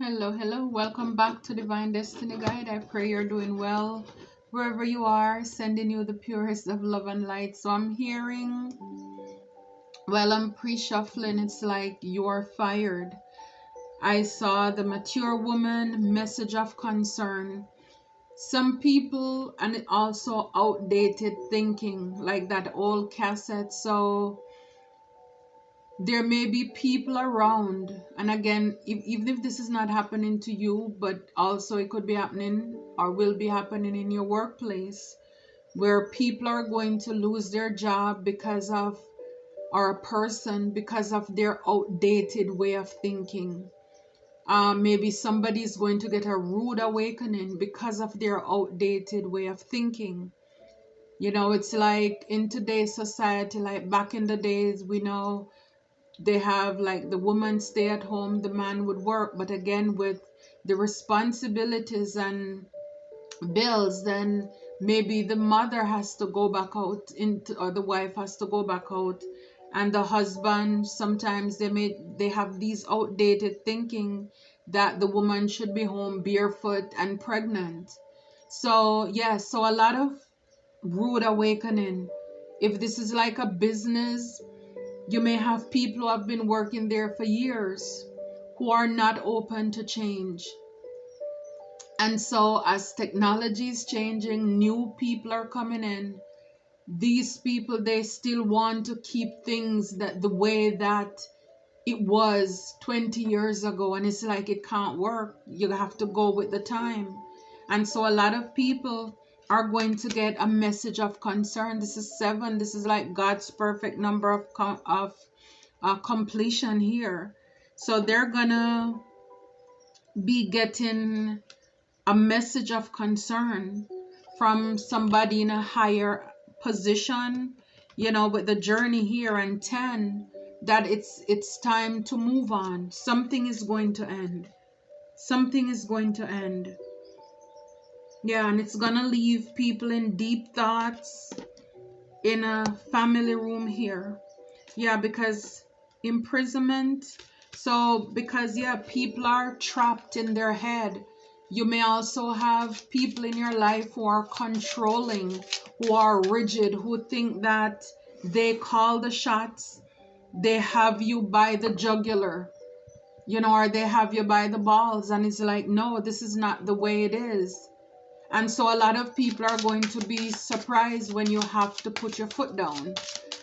Hello. Welcome back to Divine Destiny Guide. I pray you're doing well wherever you are, sending you the purest of love and light. So I'm hearing, I'm pre-shuffling, it's like you're fired. I saw the mature woman, message of concern. Some people, and it also outdated thinking, like that old cassette. So there may be people around, and again, even if this is not happening to you, but also it could be happening or will be happening in your workplace, where people are going to lose their job because of, or a person, because of their outdated way of thinking. Maybe somebody is going to get a rude awakening because of their outdated way of thinking. It's like in today's society, like back in the days, we know they have like the woman stay at home, the man would work. But again, with the responsibilities and bills, then maybe the mother has to go back out into, or the wife has to go back out, and the husband, sometimes they have these outdated thinking that the woman should be home barefoot and pregnant. So yeah, so a lot of rude awakening. If this is like a business, you may have people who have been working there for years who are not open to change. And so, as technology is changing, new people are coming in. These people, they still want to keep things that the way that it was 20 years ago. And it's like it can't work. You have to go with the time. And so, a lot of people are going to get a message of concern. This is 7. This is like God's perfect number of completion here. So they're gonna be getting a message of concern from somebody in a higher position, with the journey here and 10, that it's time to move on. Something is going to end. Something is going to end. Yeah, and it's gonna leave people in deep thoughts in a family room here. Yeah, because imprisonment. So, because, yeah, people are trapped in their head. You may also have people in your life who are controlling, who are rigid, who think that they call the shots, they have you by the jugular, or they have you by the balls. And it's like, no, this is not the way it is. And so a lot of people are going to be surprised when you have to put your foot down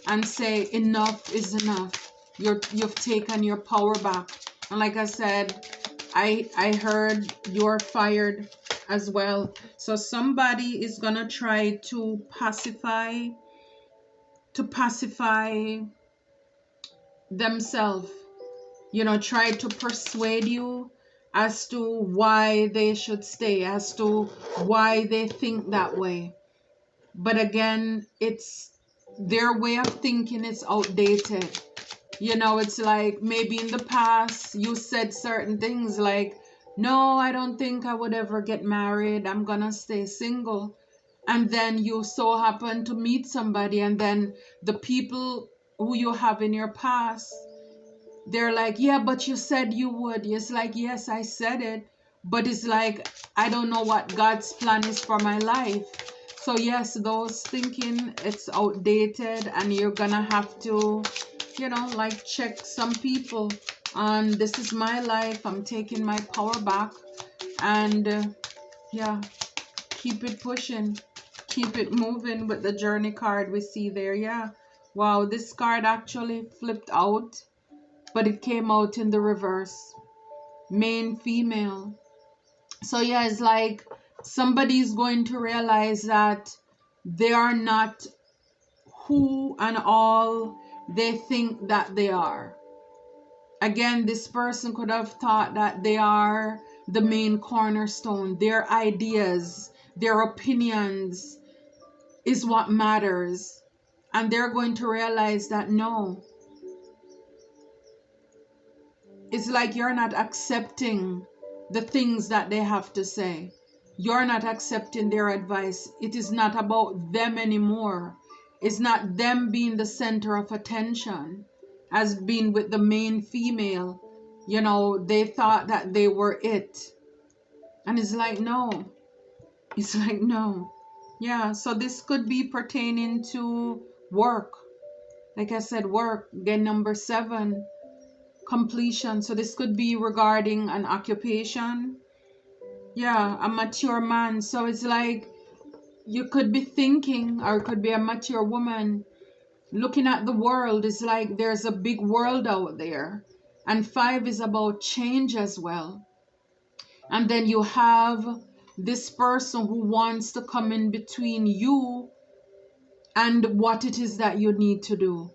and say enough is enough. You've taken your power back. And like I said, I heard you're fired as well. So somebody is gonna try to pacify themselves, try to persuade you as to why they should stay, as to why they think that way. But again, it's their way of thinking is outdated. It's like maybe in the past you said certain things like, no, I don't think I would ever get married, I'm gonna stay single. And then you so happen to meet somebody, and then the people who you have in your past, they're like, yeah, but you said you would. It's like, yes, I said it, but it's like, I don't know what God's plan is for my life. So yes, those thinking, it's outdated, and you're gonna have to, like check some people on, this is my life, I'm taking my power back, and yeah, keep it pushing, keep it moving with the journey card we see there. Yeah, wow, this card actually flipped out, but it came out in the reverse, main female. So yeah, it's like somebody's going to realize that they are not who and all they think that they are. Again, this person could have thought that they are the main cornerstone. Their ideas, their opinions is what matters. And they're going to realize that no, it's like you're not accepting the things that they have to say. You're not accepting their advice. It is not about them anymore. It's not them being the center of attention as being with the main female. you know, they thought that they were it. And it's like, no. It's like, no. Yeah, so this could be pertaining to work. Like I said, work. Then number 7, completion. So this could be regarding an occupation. Yeah, a mature man. So it's like you could be thinking, or it could be a mature woman looking at the world. Is like there's a big world out there. And 5 is about change as well. And then you have this person who wants to come in between you and what it is that you need to do.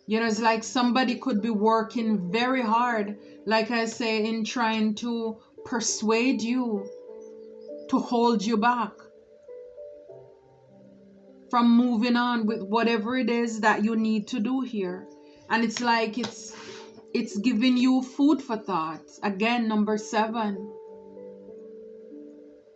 You know, it's like somebody could be working very hard, like I say, in trying to persuade you, to hold you back from moving on with whatever it is that you need to do here. And it's like it's giving you food for thought. Again, number 7.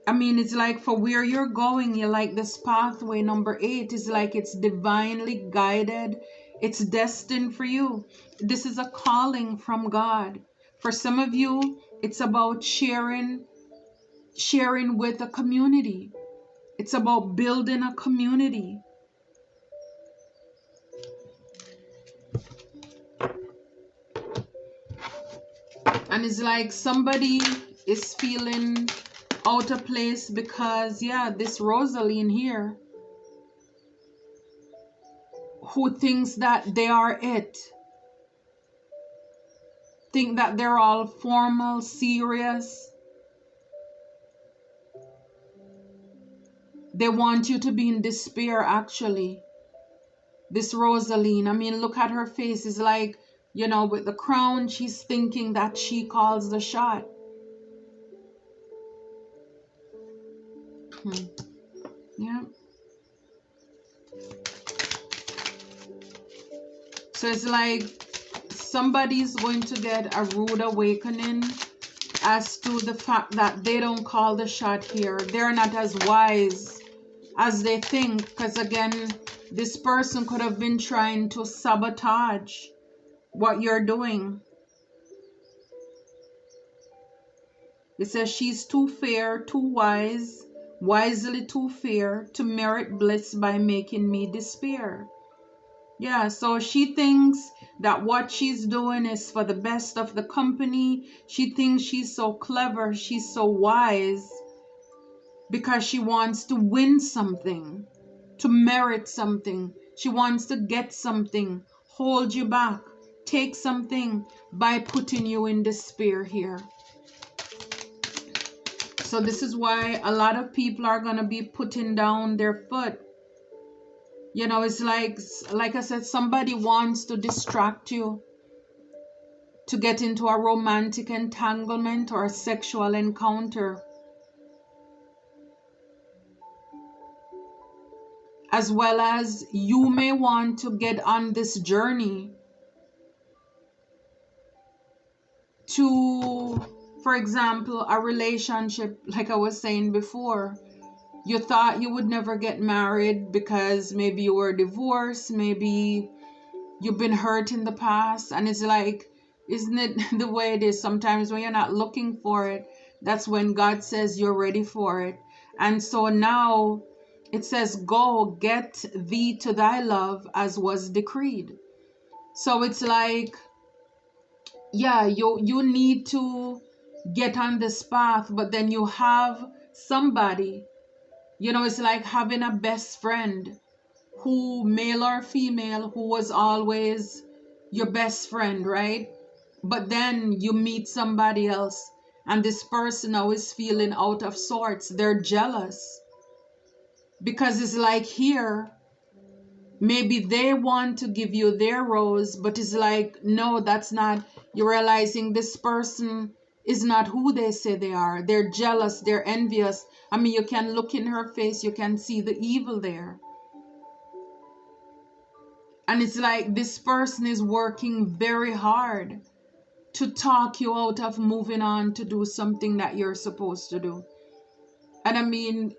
I mean, it's like for where you're going, you like this pathway. Number 8 is like it's divinely guided. It's destined for you. This is a calling from God. For some of you, it's about sharing with a community. It's about building a community. And it's like somebody is feeling out of place because, yeah, this Rosaline here, who thinks that they are it, think that they're all formal, serious. They want you to be in despair, actually. This Rosaline, I mean, look at her face. It's like, you know, with the crown, she's thinking that she calls the shot. Yeah. So it's like somebody's going to get a rude awakening as to the fact that they don't call the shot here. They're not as wise as they think, because again, this person could have been trying to sabotage what you're doing. It says she's too fair, too wise, wisely too fair to merit bliss by making me despair. Yeah, so she thinks that what she's doing is for the best of the company. She thinks she's so clever, she's so wise, because she wants to win something, to merit something. She wants to get something, hold you back, take something by putting you in despair here. So this is why a lot of people are going to be putting down their foot. You know, it's like I said, somebody wants to distract you to get into a romantic entanglement or a sexual encounter. As well as you may want to get on this journey to, for example, a relationship, like I was saying before. You thought you would never get married because maybe you were divorced, maybe you've been hurt in the past. And it's like, isn't it the way it is? Sometimes when you're not looking for it, that's when God says you're ready for it. And so now it says, go get thee to thy love as was decreed. So it's like, yeah, you need to get on this path, but then you have somebody. You know, it's like having a best friend, who, male or female, who was always your best friend, right? But then you meet somebody else, and this person now is feeling out of sorts. They're jealous. Because it's like here, maybe they want to give you their rose, but it's like, no, that's not. You're realizing this person is not who they say they are. They're jealous, they're envious. I mean, you can look in her face, you can see the evil there. And it's like this person is working very hard to talk you out of moving on to do something that you're supposed to do. And I mean,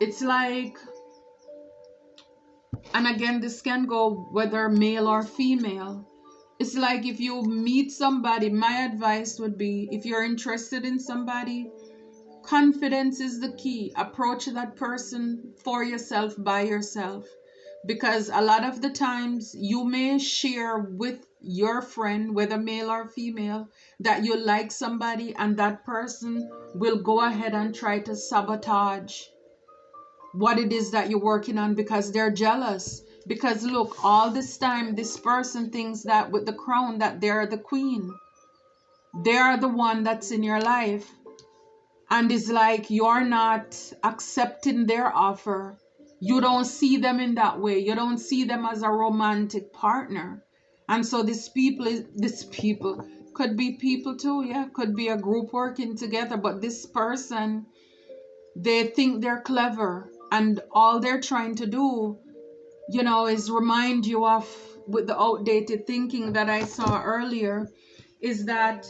it's like, and again, this can go whether male or female. It's like if you meet somebody, my advice would be, if you're interested in somebody, confidence is the key. Approach that person for yourself, by yourself. Because a lot of the times you may share with your friend, whether male or female, that you like somebody, and that person will go ahead and try to sabotage what it is that you're working on because they're jealous. Because look, all this time, this person thinks that with the crown that they're the queen. They're the one that's in your life. And it's like you're not accepting their offer. You don't see them in that way. You don't see them as a romantic partner. And so this people could be people too, yeah, could be a group working together, but this person, they think they're clever, and all they're trying to do, is remind you of, with the outdated thinking that I saw earlier, is that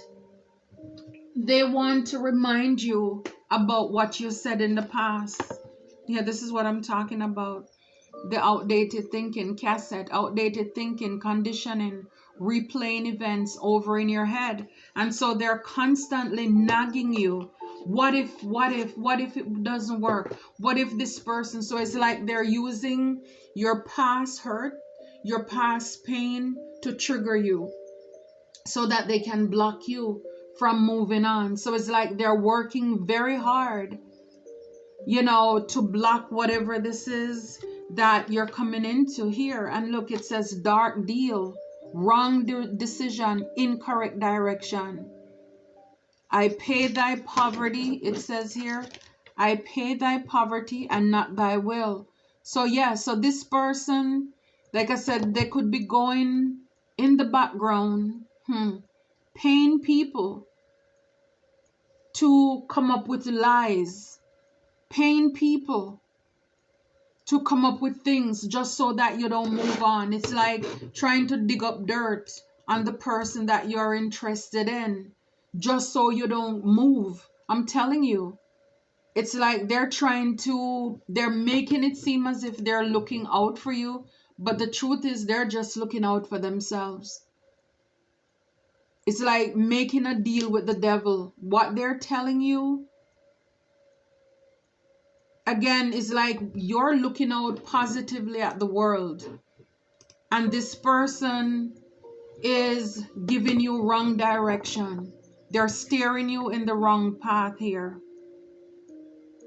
they want to remind you about what you said in the past. Yeah, this is what I'm talking about. The outdated thinking cassette, outdated thinking, conditioning, replaying events over in your head. And so they're constantly nagging you. What if it doesn't work? What if this person? So it's like they're using your past hurt, your past pain to trigger you so that they can block you from moving on. So it's like they're working very hard, to block whatever this is that you're coming into here. And look, it says dark deal, wrong decision, incorrect direction. I pay thy poverty, it says here. I pay thy poverty and not thy will. So yeah, so this person, like I said, they could be going in the background, paying people to come up with lies, paying people to come up with things just so that you don't move on. It's like trying to dig up dirt on the person that you're interested in just so you don't move. I'm telling you, it's like they're making it seem as if they're looking out for you, but the truth is they're just looking out for themselves. It's like making a deal with the devil. What they're telling you, again, is like you're looking out positively at the world, and this person is giving you wrong direction. They're steering you in the wrong path here.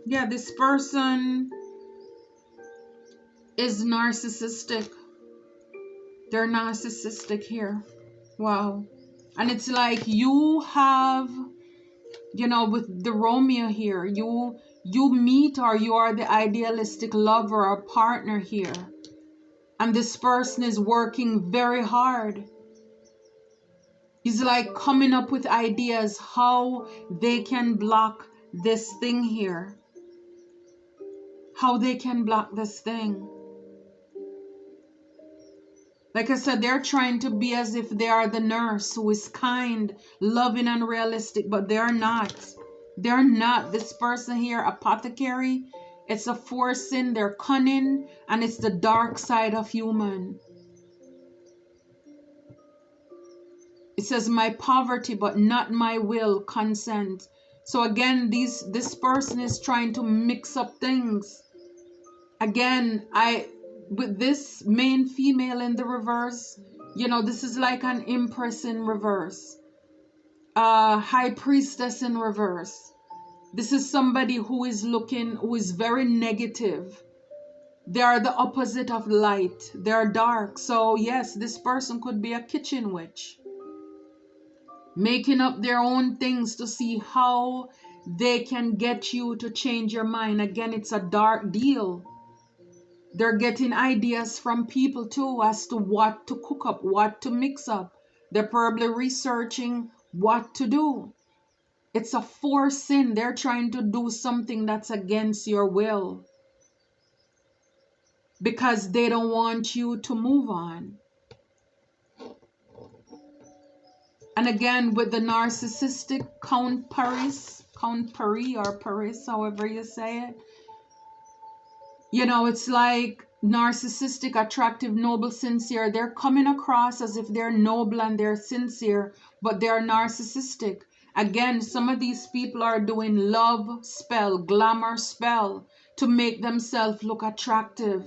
Yeah, this person is narcissistic. They're narcissistic here. Wow. And it's like you have, with the Romeo here, you meet, or you are the idealistic lover or partner here. And this person is working very hard. He's like coming up with ideas how they can block this thing here. How they can block this thing. Like I said, they're trying to be as if they are the nurse who is kind, loving, and realistic, but they're not. They're not. This person here, apothecary, it's a forcing, they're cunning, and it's the dark side of human. It says, my poverty, but not my will, consent. So again, this person is trying to mix up things. Again, with this main female in the reverse, this is like an empress in reverse, high priestess in reverse. This is somebody who is very negative. They are the opposite of light. They are dark. So yes, this person could be a kitchen witch, making up their own things to see how they can get you to change your mind. Again, it's a dark deal. They're getting ideas from people too as to what to cook up, what to mix up. They're probably researching what to do. It's a forcing. They're trying to do something that's against your will because they don't want you to move on. And again, with the narcissistic Count Paris, or Paris, however you say it, it's like narcissistic, attractive, noble, sincere, they're coming across as if they're noble and they're sincere, but they're narcissistic. Again, some of these people are doing love spell, glamour spell to make themselves look attractive,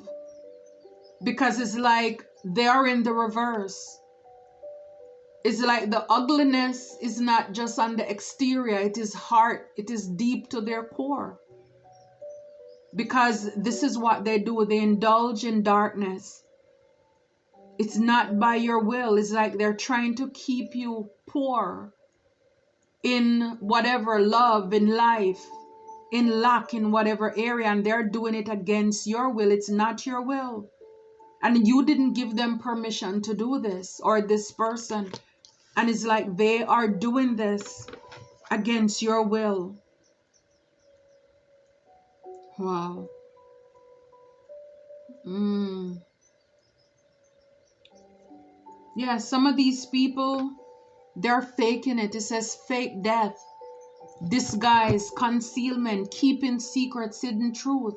because it's like they're in the reverse. It's like the ugliness is not just on the exterior, it is heart, it is deep to their core. Because this is what they do, they indulge in darkness. It's not by your will. It's like they're trying to keep you poor in whatever, love, in life, in lack, in whatever area, and they're doing it against your will. It's not your will. And you didn't give them permission to do this, or this person. And it's like they are doing this against your will. Wow. Yeah, some of these people, they're faking it. It says fake death, disguise, concealment, keeping secrets, hidden truth.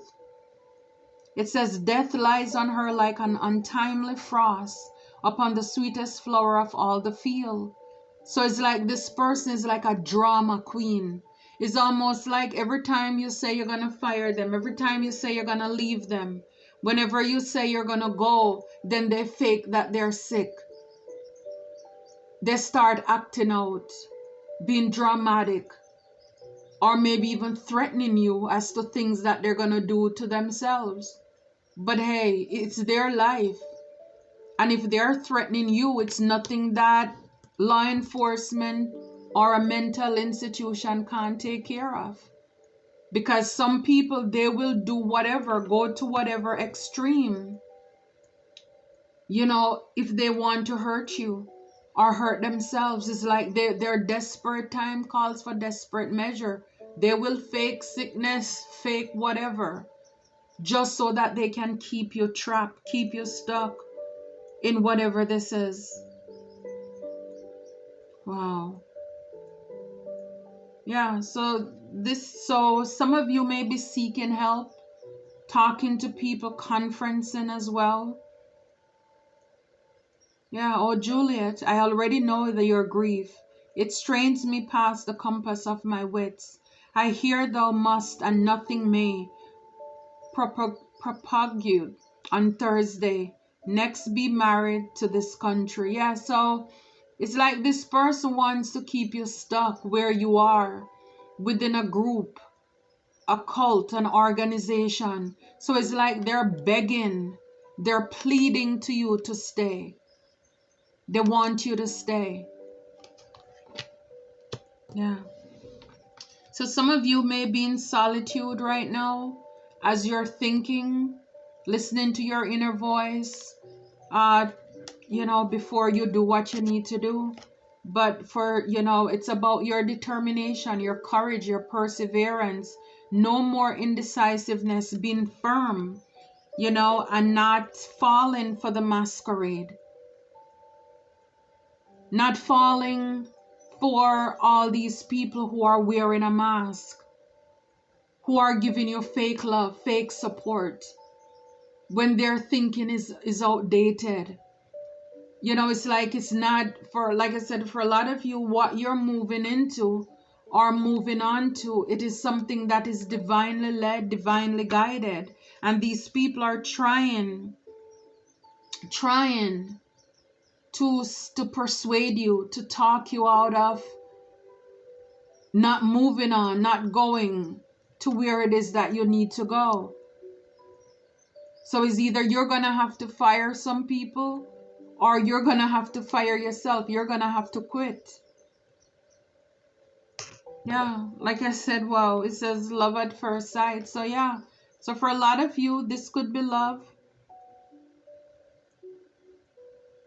It says death lies on her like an untimely frost upon the sweetest flower of all the field. So it's like this person is like a drama queen. It's almost like every time you say you're going to fire them, every time you say you're going to leave them, whenever you say you're going to go, then they fake that they're sick. They start acting out, being dramatic, or maybe even threatening you as to things that they're going to do to themselves. But hey, it's their life. And if they're threatening you, it's nothing that law enforcement or a mental institution can't take care of. Because some people, they will do whatever, go to whatever extreme, you know, if they want to hurt you or hurt themselves. It's like their desperate time calls for desperate measure. They will fake sickness, fake whatever, just so that they can keep you trapped, keep you stuck in whatever this is. Wow. Yeah, so some of you may be seeking help, talking to people, conferencing as well. Yeah, oh Juliet, I already know that your grief. It strains me past the compass of my wits. I hear thou must and nothing may propagate on Thursday. Next be married to this country. Yeah, so it's like this person wants to keep you stuck where you are, within a group, a cult, an organization. So it's like they're begging, they're pleading to you to stay. They want you to stay. Yeah. So some of you may be in solitude right now as you're thinking, listening to your inner voice, you know, before you do what you need to do. But for, you know, it's about your determination, your courage, your perseverance. No more indecisiveness, being firm, you know, and not falling for the masquerade. Not falling for all these people who are wearing a mask, who are giving you fake love, fake support, when their thinking is outdated. You know, it's like it's not for, like I said, for a lot of you, what you're moving into or moving on to, it is something that is divinely led, divinely guided. And these people are trying to persuade you, to talk you out of not moving on, not going to where it is that you need to go. So it's either you're going to have to fire some people or you're going to have to fire yourself. You're going to have to quit. Yeah, like I said, wow, it says love at first sight. So yeah, so for a lot of you, this could be love.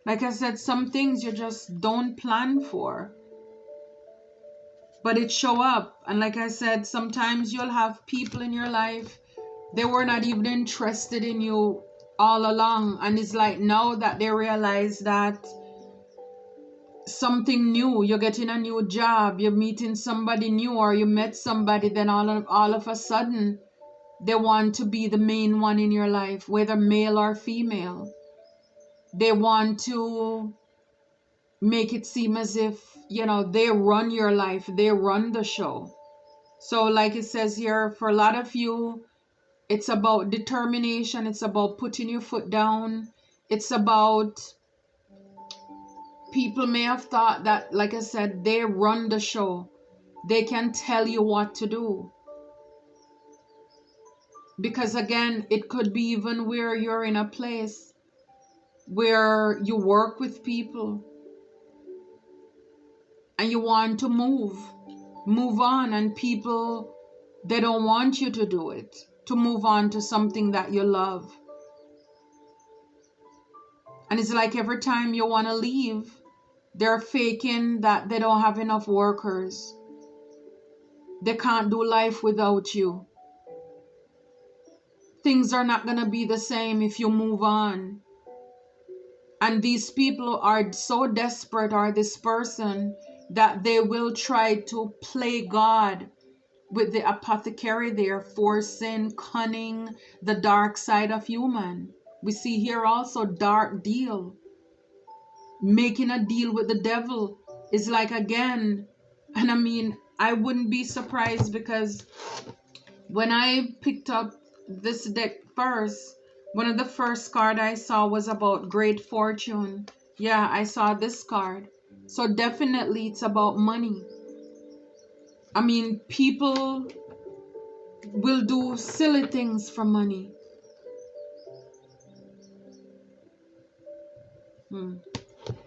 Like I said, some things you just don't plan for, but it show up. And like I said, sometimes you'll have people in your life, they were not even interested in you all along, and it's like now that they realize that something new, you're getting a new job, you're meeting somebody new, or you met somebody, then all of a sudden They want to be the main one in your life, whether male or female. They want to make it seem as if, they run your life, they run the show. So like it says here, for a lot of you, it's about determination, it's about putting your foot down, it's about, people may have thought that, like I said, they run the show. They can tell you what to do. Because again, it could be even where you're in a place where you work with people and you want to move on, and people, they don't want you to do it, to move on to something that you love. And it's like every time you want to leave, they're faking that they don't have enough workers. They can't do life without you. Things are not going to be the same if you move on. And these people are so desperate, or this person, that they will try to play God with the apothecary there, forcing, cunning, the dark side of human. We see here also dark deal. Making a deal with the devil is like, again, and I mean, I wouldn't be surprised, because when I picked up this deck first, one of the first card I saw was about great fortune. Yeah, I saw this card. So definitely it's about money. I mean, people will do silly things for money.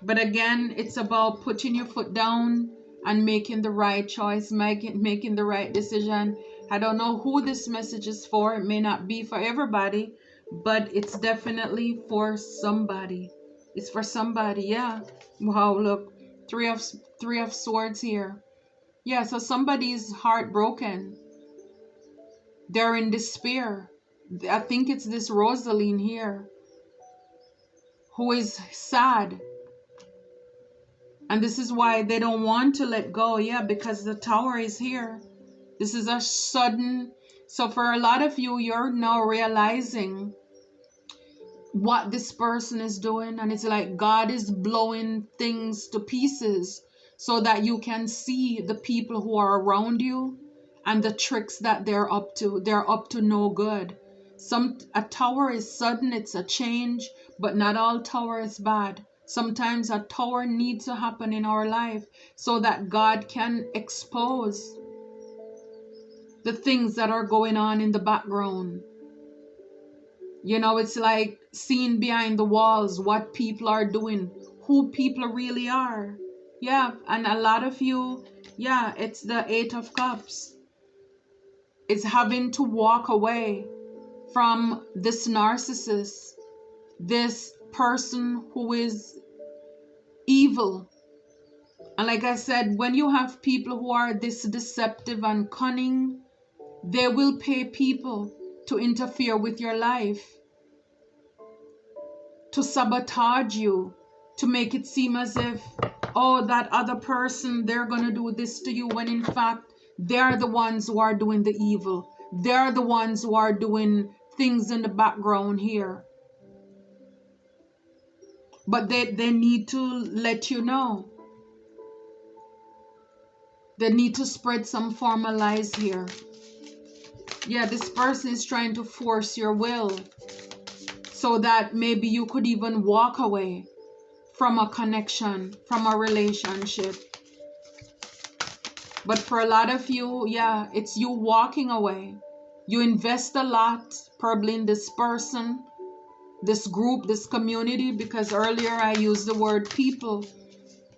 But again, it's about putting your foot down and making the right choice, making the right decision. I don't know who this message is for. It may not be for everybody, but it's definitely for somebody. It's for somebody, yeah. Wow, look, three of swords here. Yeah, so somebody's heartbroken. They're in despair. I think it's this Rosaline here who is sad. And this is why they don't want to let go. Yeah, because the Tower is here. This is a sudden. So for a lot of you, you're now realizing what this person is doing. And it's like God is blowing things to pieces so that you can see the people who are around you and the tricks that they're up to. They're up to no good. A tower is sudden, it's a change, but not all tower is bad. Sometimes a tower needs to happen in our life so that God can expose the things that are going on in the background. It's like seeing behind the walls what people are doing, who people really are. Yeah, and a lot of you, yeah, it's the Eight of Cups. It's having to walk away from this narcissist, this person who is evil. And like I said, when you have people who are this deceptive and cunning, they will pay people to interfere with your life, to sabotage you, to make it seem as if, oh, that other person, they're going to do this to you, when in fact, they're the ones who are doing the evil. They're the ones who are doing things in the background here. But they need to let you know. They need to spread some form of lies here. Yeah, this person is trying to force your will so that maybe you could even walk away from a connection, from a relationship. But for a lot of you, yeah, it's you walking away. You invest a lot probably in this person, this group, this community, because earlier I used the word people.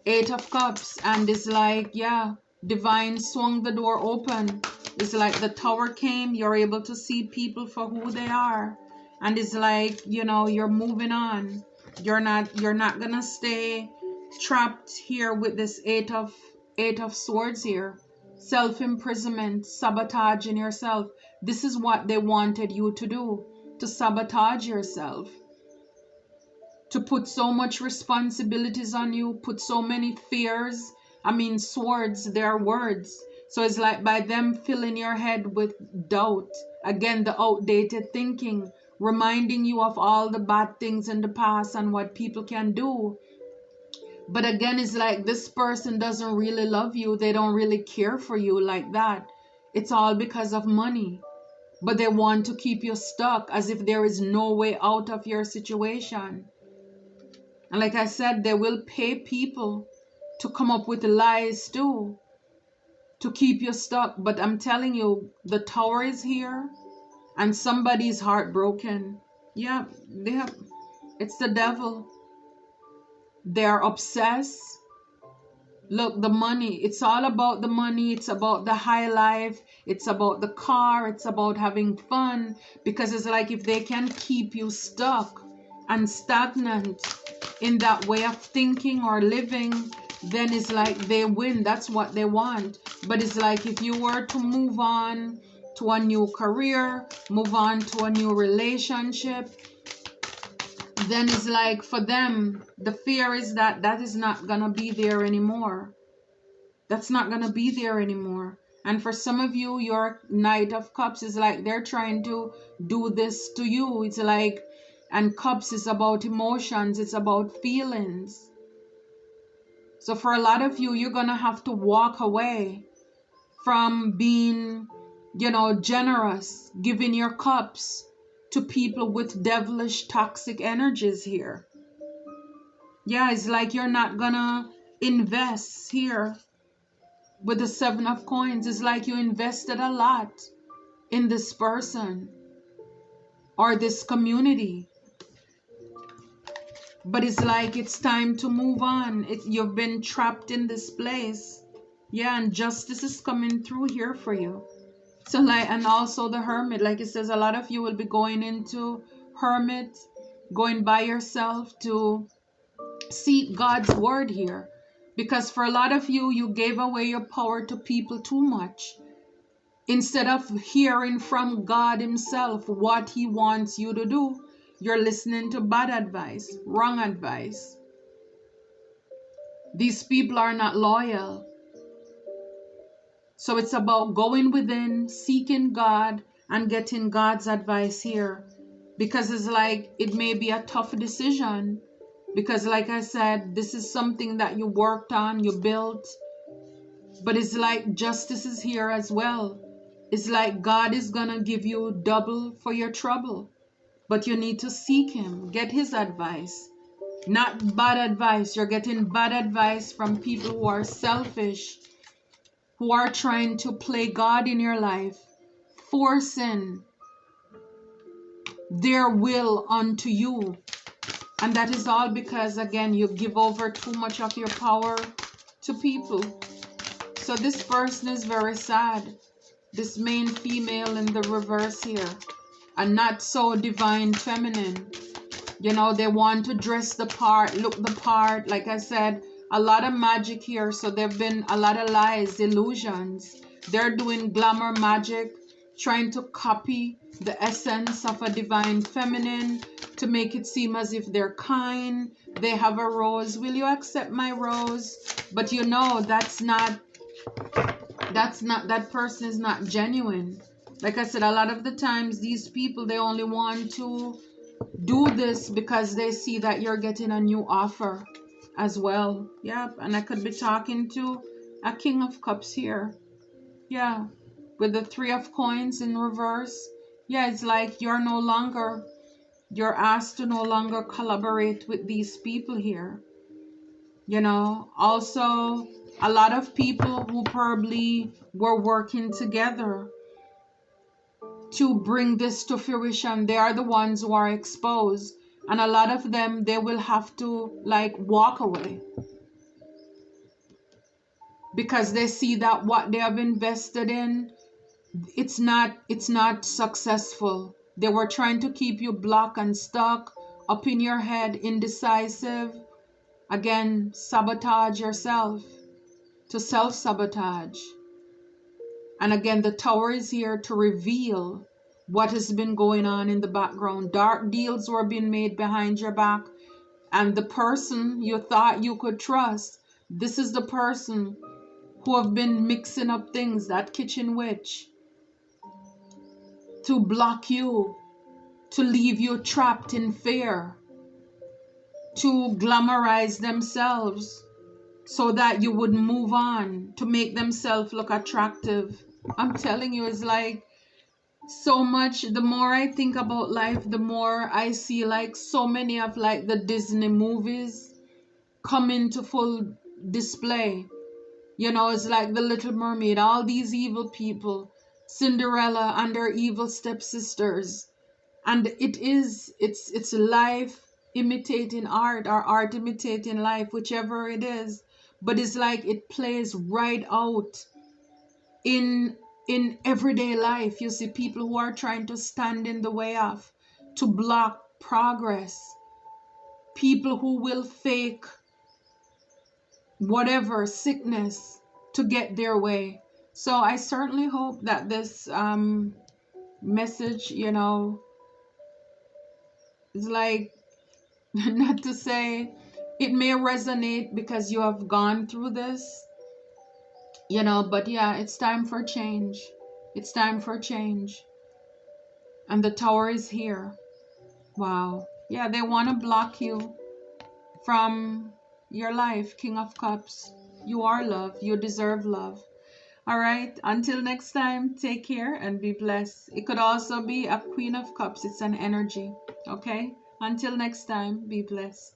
Eight of Cups, and it's like, yeah, divine swung the door open. It's like the Tower came, you're able to see people for who they are. And it's like, you're moving on. You're not gonna stay trapped here with this Eight of Swords here. Self-imprisonment, sabotaging yourself. This is what they wanted you to do, to sabotage yourself, to put so much responsibilities on you, put so many fears. I mean, swords, they're words. So it's like by them filling your head with doubt, again, the outdated thinking, reminding you of all the bad things in the past and what people can do. But again, it's like this person doesn't really love you. They don't really care for you like that. It's all because of money. But they want to keep you stuck as if there is no way out of your situation. And like I said, they will pay people to come up with lies too, to keep you stuck. But I'm telling you, the Tower is here and somebody's heartbroken. Yeah, it's the devil. They're obsessed. Look, the money, it's all about the money. It's about the high life. It's about the car. It's about having fun. Because it's like if they can keep you stuck and stagnant in that way of thinking or living, then it's like they win. That's what they want. But it's like if you were to move on to a new career, move on to a new relationship, then it's like for them, the fear is that that is not going to be there anymore. That's not going to be there anymore. And for some of you, your Knight of Cups is like they're trying to do this to you. It's like, and Cups is about emotions. It's about feelings. So for a lot of you, you're going to have to walk away from being, generous, giving your cups to people with devilish, toxic energies here. Yeah, it's like you're not gonna invest here with the Seven of Coins. It's like you invested a lot in this person or this community. But it's like it's time to move on. You've been trapped in this place. Yeah, and justice is coming through here for you. So like, and also the Hermit, like it says, a lot of you will be going into Hermit, going by yourself to seek God's word here. Because for a lot of you, you gave away your power to people too much. Instead of hearing from God himself what he wants you to do, you're listening to bad advice, wrong advice. These people are not loyal. So it's about going within, seeking God, and getting God's advice here. Because it's like, it may be a tough decision. Because like I said, this is something that you worked on, you built. But it's like justice is here as well. It's like God is going to give you double for your trouble. But you need to seek him, get his advice. Not bad advice. You're getting bad advice from people who are selfish, who are trying to play God in your life, forcing their will onto you. And that is all because, again, you give over too much of your power to people. So this person is very sad. This main female in the reverse here. And not so divine feminine. They want to dress the part, look the part. Like I said, a lot of magic here. So there have been a lot of lies, illusions. They're doing glamour magic, trying to copy the essence of a divine feminine to make it seem as if they're kind. They have a rose. Will you accept my rose? But that person is not genuine. Like I said, a lot of the times these people, they only want to do this because they see that you're getting a new offer as well. Yep, and I could be talking to a King of Cups here. Yeah, with the Three of Coins in reverse. Yeah, it's like you're asked to no longer collaborate with these people here. Also a lot of people who probably were working together to bring this to fruition, they are the ones who are exposed. And a lot of them, they will have to like walk away. Because they see that what they have invested in, it's not successful. They were trying to keep you blocked and stuck, up in your head, indecisive. Again, sabotage yourself, to self-sabotage. And again, the Tower is here to reveal what has been going on in the background. Dark deals were being made behind your back. And the person you thought you could trust, this is the person who have been mixing up things, that kitchen witch, to block you, to leave you trapped in fear, to glamorize themselves so that you would move on, to make themselves look attractive. I'm telling you, it's like so much. The more I think about life, the more I see like so many of like the Disney movies come into full display. You know, it's like the Little Mermaid, all these evil people, Cinderella and her evil stepsisters. And it's life imitating art, or art imitating life, whichever it is. But it's like it plays right out in everyday life. You see people who are trying to stand in the way of, to block progress, people who will fake whatever sickness to get their way. So I certainly hope that this message, you know, is like, not to say it may resonate because you have gone through this, you know, but yeah, it's time for change. It's time for change. And the tower is here. Wow. Yeah, they want to block you from your life, King of Cups. You are love. You deserve love. All right. Until next time, take care and be blessed. It could also be a Queen of Cups. It's an energy. Okay. Until next time, be blessed.